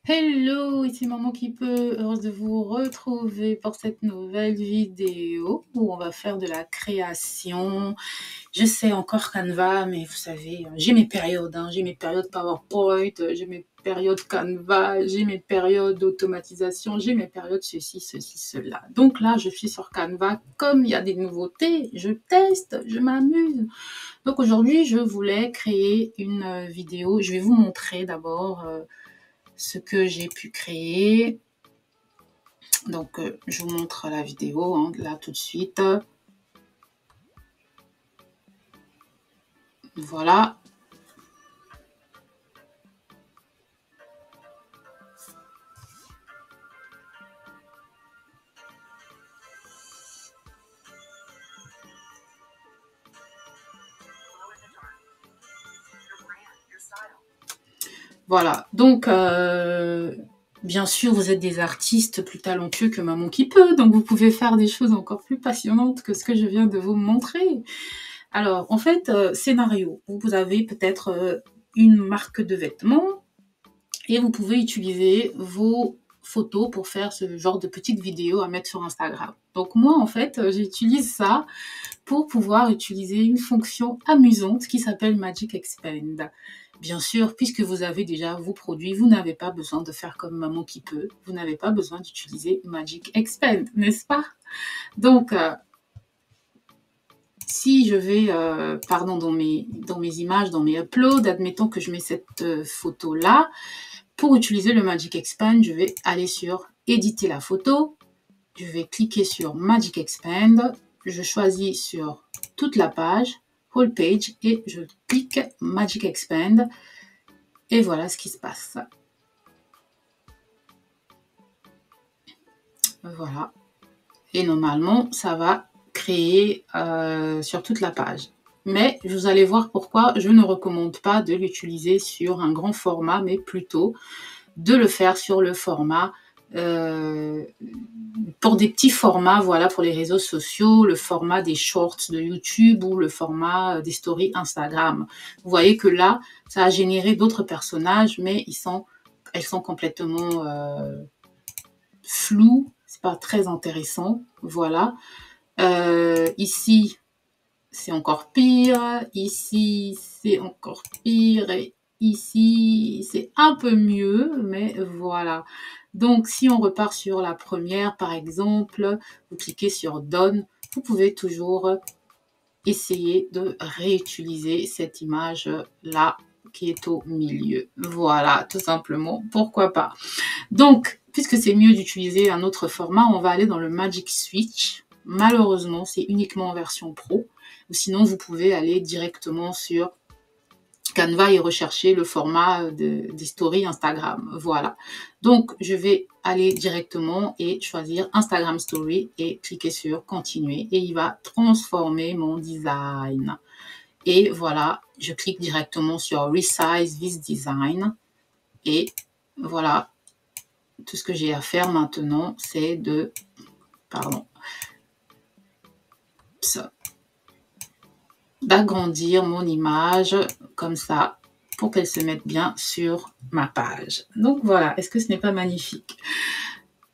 Hello, ici Maman qui peut, heureuse de vous retrouver pour cette nouvelle vidéo où on va faire de la création. Je sais encore Canva, mais vous savez, j'ai mes périodes, j'ai mes périodes PowerPoint, j'ai mes périodes Canva, j'ai mes périodes d'automatisation, j'ai mes périodes ceci, cela. Donc là, je suis sur Canva, comme il y a des nouveautés, je teste, je m'amuse. Donc aujourd'hui, je voulais créer une vidéo. Je vais vous montrer d'abord ce que j'ai pu créer. Donc, je vous montre la vidéo là tout de suite. Voilà. Voilà. Donc, bien sûr, vous êtes des artistes plus talentueux que Maman qui peut, donc vous pouvez faire des choses encore plus passionnantes que ce que je viens de vous montrer. Alors, en fait, scénario. Vous avez peut-être une marque de vêtements et vous pouvez utiliser vos photos pour faire ce genre de petites vidéos à mettre sur Instagram. Donc moi, en fait, j'utilise ça pour pouvoir utiliser une fonction amusante qui s'appelle Magic Expand. Bien sûr, puisque vous avez déjà vos produits, vous n'avez pas besoin de faire comme Maman qui peut. Vous n'avez pas besoin d'utiliser Magic Expand, n'est-ce pas? Donc, si je vais dans mes images, dans mes uploads, admettons que je mets cette photo-là, pour utiliser le Magic Expand, je vais aller sur éditer la photo, je vais cliquer sur Magic Expand, je choisis sur toute la page, whole page, et je clique Magic Expand, et voilà ce qui se passe. Voilà. Et normalement, ça va créer sur toute la page. Mais vous allez voir pourquoi je ne recommande pas de l'utiliser sur un grand format, mais plutôt de le faire sur le format pour des petits formats, voilà, pour les réseaux sociaux, le format des shorts de YouTube ou le format des stories Instagram. Vous voyez que là, ça a généré d'autres personnages, mais elles sont complètement floues, c'est pas très intéressant, voilà. Ici, c'est encore pire, ici, c'est encore pire, et ici, c'est un peu mieux, mais voilà. Donc, si on repart sur la première, par exemple, vous cliquez sur Done, vous pouvez toujours essayer de réutiliser cette image-là qui est au milieu. Voilà, tout simplement, pourquoi pas. Donc, puisque c'est mieux d'utiliser un autre format, on va aller dans le Magic Switch. Malheureusement, c'est uniquement en version pro. Ou sinon, vous pouvez aller directement sur Canva et rechercher le format des stories Instagram. Voilà. Donc, je vais aller directement et choisir Instagram Story et cliquer sur Continuer. Et il va transformer mon design. Et voilà, je clique directement sur Resize this design. Et voilà, tout ce que j'ai à faire maintenant, c'est de... d'agrandir mon image comme ça pour qu'elle se mette bien sur ma page. Donc voilà, est-ce que ce n'est pas magnifique?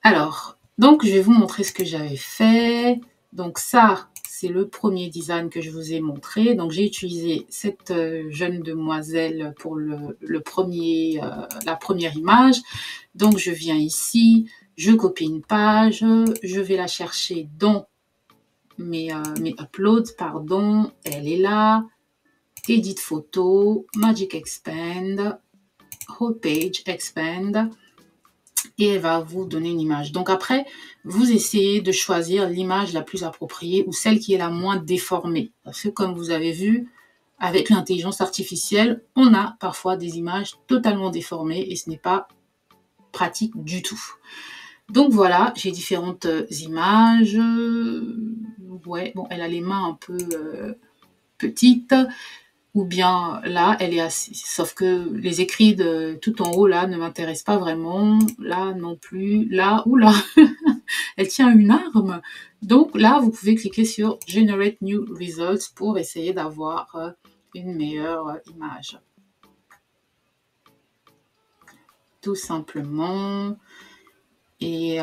Alors, donc je vais vous montrer ce que j'avais fait. Donc ça, c'est le premier design que je vous ai montré. Donc j'ai utilisé cette jeune demoiselle pour la première image. Donc je viens ici, je copie une page, je vais la chercher dans mes uploads, pardon, elle est là, edit photo, Magic Expand, whole page expand, et elle va vous donner une image. Donc après, vous essayez de choisir l'image la plus appropriée ou celle qui est la moins déformée. Parce que comme vous avez vu, avec l'intelligence artificielle, on a parfois des images totalement déformées et ce n'est pas pratique du tout. Donc voilà, j'ai différentes images. Ouais, bon, elle a les mains un peu petites. Ou bien là, elle est assise. Sauf que les écrits de tout en haut, là, ne m'intéressent pas vraiment. Là, non plus. Là, oula, elle tient une arme. Donc là, vous pouvez cliquer sur Generate New Results pour essayer d'avoir une meilleure image. tout simplement. Et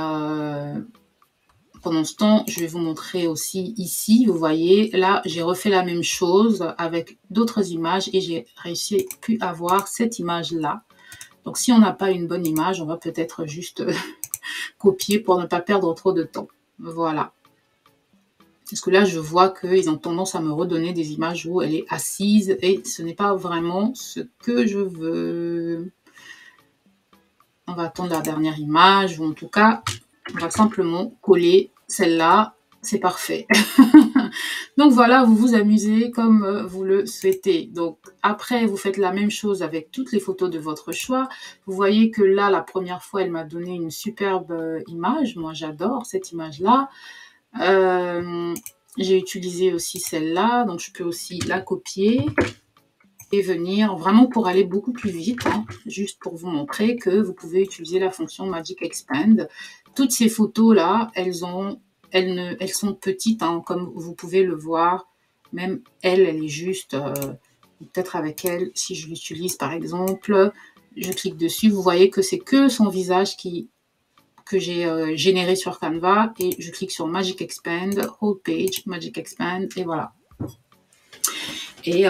pendant ce temps, je vais vous montrer aussi ici, vous voyez, là, j'ai refait la même chose avec d'autres images et j'ai réussi à avoir cette image-là. Donc, si on n'a pas une bonne image, on va peut-être juste copier pour ne pas perdre trop de temps. Voilà. Parce que là, je vois qu'ils ont tendance à me redonner des images où elle est assise et ce n'est pas vraiment ce que je veux. On va attendre la dernière image ou en tout cas, on va simplement coller celle-là. C'est parfait. Donc voilà, vous vous amusez comme vous le souhaitez. Donc après, vous faites la même chose avec toutes les photos de votre choix. Vous voyez que là, la première fois, elle m'a donné une superbe image. Moi, j'adore cette image-là. J'ai utilisé aussi celle-là, donc je peux aussi la copier et venir vraiment pour aller beaucoup plus vite, hein, juste pour vous montrer que vous pouvez utiliser la fonction Magic Expand. Toutes ces photos-là, elles sont petites, hein, comme vous pouvez le voir. Même elle est juste, peut-être avec elle, si je l'utilise par exemple, je clique dessus, vous voyez que c'est que son visage que j'ai généré sur Canva et je clique sur Magic Expand, Whole Page, Magic Expand et voilà. Et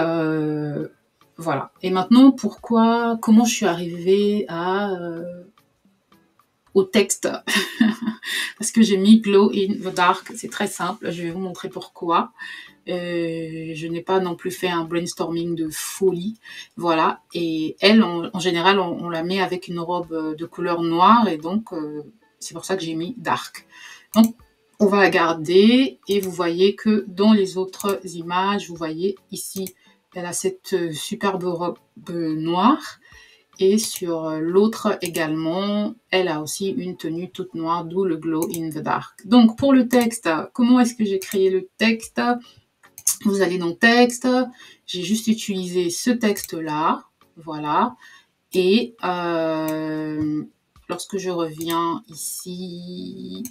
voilà. Et maintenant, comment je suis arrivée au texte parce que j'ai mis Glow in the Dark, c'est très simple, je vais vous montrer pourquoi. Je n'ai pas non plus fait un brainstorming de folie, voilà. Et elle, en général, on la met avec une robe de couleur noire et donc c'est pour ça que j'ai mis Dark. Donc, on va la garder et vous voyez que dans les autres images, vous voyez ici, elle a cette superbe robe noire. Et sur l'autre également, elle a aussi une tenue toute noire, d'où le Glow in the Dark. Donc, pour le texte, comment est-ce que j'ai créé le texte? Vous allez dans Texte, j'ai juste utilisé ce texte-là, voilà. Et lorsque je reviens ici,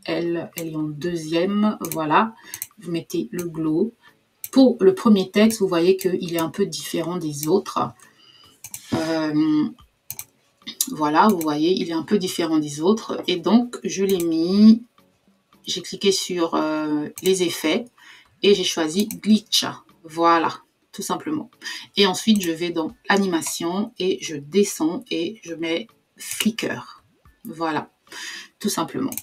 elle est en deuxième, voilà. Vous mettez le Glow. Pour le premier texte, vous voyez qu'il est un peu différent des autres. Voilà, vous voyez, il est un peu différent des autres. Et donc, je l'ai mis, j'ai cliqué sur les effets et j'ai choisi Glitch. Voilà, tout simplement. Et ensuite, je vais dans Animation et je descends et je mets Flicker. Voilà, tout simplement.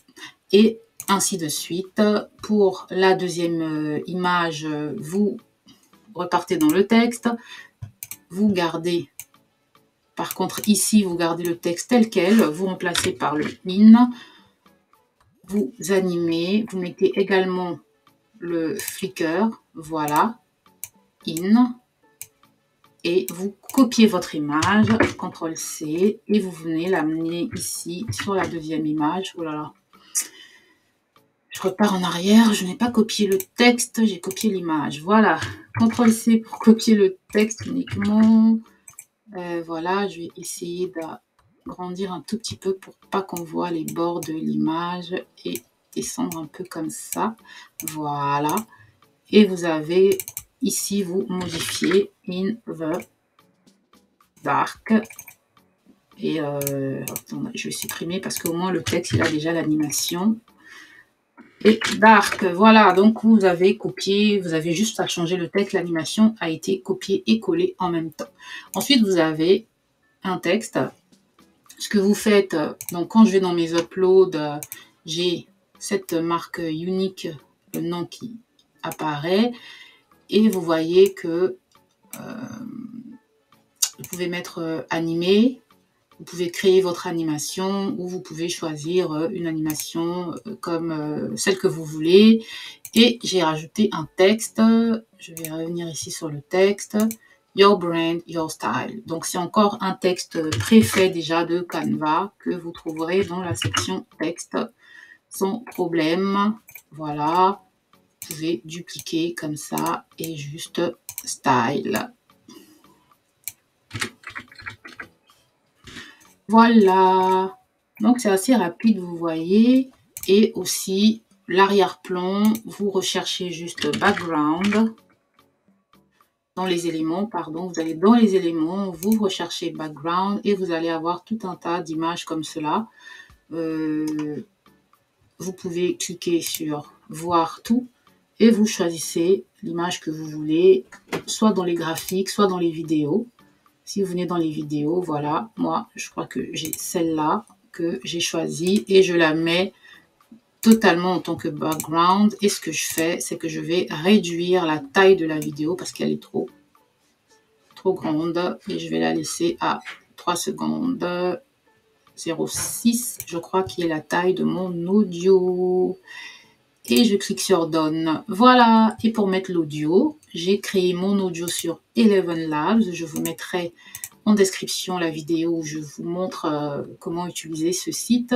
Et ainsi de suite. Pour la deuxième image, vous repartez dans le texte. Vous gardez... Par contre, ici, vous gardez le texte tel quel, vous remplacez par le in, vous animez, vous mettez également le flicker, voilà, in, et vous copiez votre image, CTRL-C, et vous venez l'amener ici sur la deuxième image. Oh là là, je repars en arrière, je n'ai pas copié le texte, j'ai copié l'image. Voilà, CTRL-C pour copier le texte uniquement. Voilà, je vais essayer d'agrandir un tout petit peu pour pas qu'on voit les bords de l'image et descendre un peu comme ça. Voilà. Et vous avez ici, vous modifiez in the dark. Et attendez, je vais supprimer parce qu'au moins le texte, il a déjà l'animation. Et dark, voilà, donc vous avez copié, vous avez juste à changer le texte, l'animation a été copiée et collée en même temps. Ensuite, vous avez un texte. Ce que vous faites, donc quand je vais dans mes uploads, j'ai cette marque unique, le nom qui apparaît, et vous voyez que vous pouvez mettre animé, vous pouvez créer votre animation ou vous pouvez choisir une animation comme celle que vous voulez. Et j'ai rajouté un texte. Je vais revenir ici sur le texte. Your brand, your style. Donc, c'est encore un texte préfet déjà de Canva que vous trouverez dans la section texte sans problème. Voilà. Vous pouvez dupliquer comme ça et juste style. Voilà, donc c'est assez rapide, vous voyez. Et aussi, l'arrière-plan, vous recherchez juste background. dans les éléments, pardon, vous allez dans les éléments, vous recherchez background et vous allez avoir tout un tas d'images comme cela. Vous pouvez cliquer sur voir tout et vous choisissez l'image que vous voulez, soit dans les graphiques, soit dans les vidéos. Si vous venez dans les vidéos, voilà, moi je crois que j'ai celle-là que j'ai choisie et je la mets totalement en tant que background. Et ce que je fais, c'est que je vais réduire la taille de la vidéo parce qu'elle est trop grande et je vais la laisser à 3 secondes 0,6 je crois qui est la taille de mon audio et je clique sur Done. Voilà, et pour mettre l'audio, j'ai créé mon audio sur Eleven Labs. Je vous mettrai en description la vidéo où je vous montre comment utiliser ce site.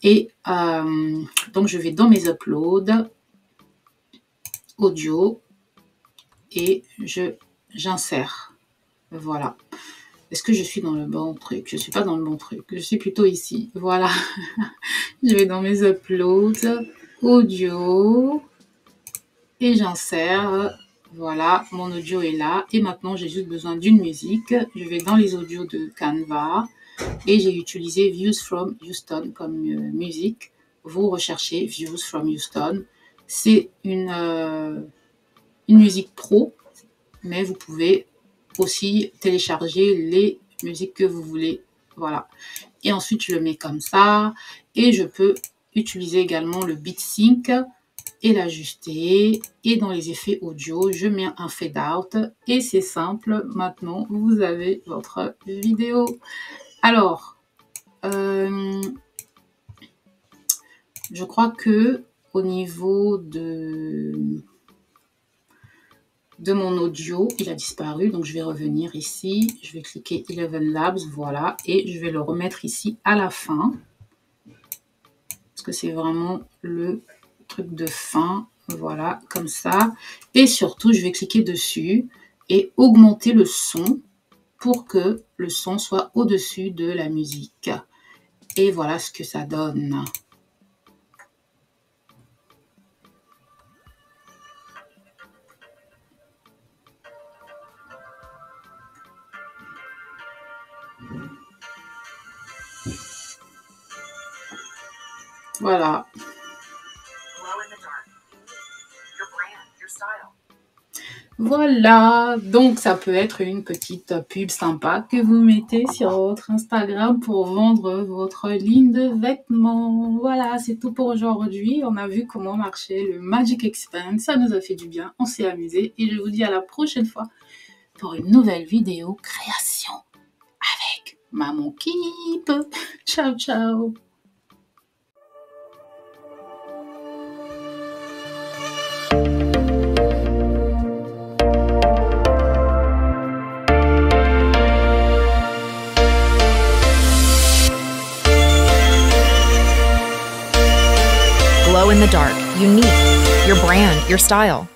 Et donc je vais dans mes uploads audio et j'insère. Voilà. Est-ce que je suis dans le bon truc? Je ne suis pas dans le bon truc. Je suis plutôt ici. Voilà. Je vais dans mes uploads audio et j'insère. Voilà, mon audio est là. Et maintenant, j'ai juste besoin d'une musique. Je vais dans les audios de Canva et j'ai utilisé Views from Houston comme musique. Vous recherchez Views from Houston. C'est une musique pro, mais vous pouvez aussi télécharger les musiques que vous voulez. Voilà. Et ensuite, je le mets comme ça. Et je peux utiliser également le beat sync et l'ajuster. Et dans les effets audio, je mets un fade out. Et c'est simple. Maintenant, vous avez votre vidéo. Alors, je crois que au niveau de mon audio, il a disparu. Donc, je vais revenir ici. Je vais cliquer Eleven Labs. Voilà. Et je vais le remettre ici à la fin. Parce que c'est vraiment le truc de fin. Voilà, comme ça. Et surtout, je vais cliquer dessus et augmenter le son pour que le son soit au-dessus de la musique. Et voilà ce que ça donne. Voilà. Voilà, donc ça peut être une petite pub sympa que vous mettez sur votre Instagram pour vendre votre ligne de vêtements. Voilà, c'est tout pour aujourd'hui. On a vu comment marchait le Magic Expand. Ça nous a fait du bien, on s'est amusé. Et je vous dis à la prochaine fois pour une nouvelle vidéo création avec Maman Keep. Ciao, ciao. Glow in the dark, unique, your brand, your style.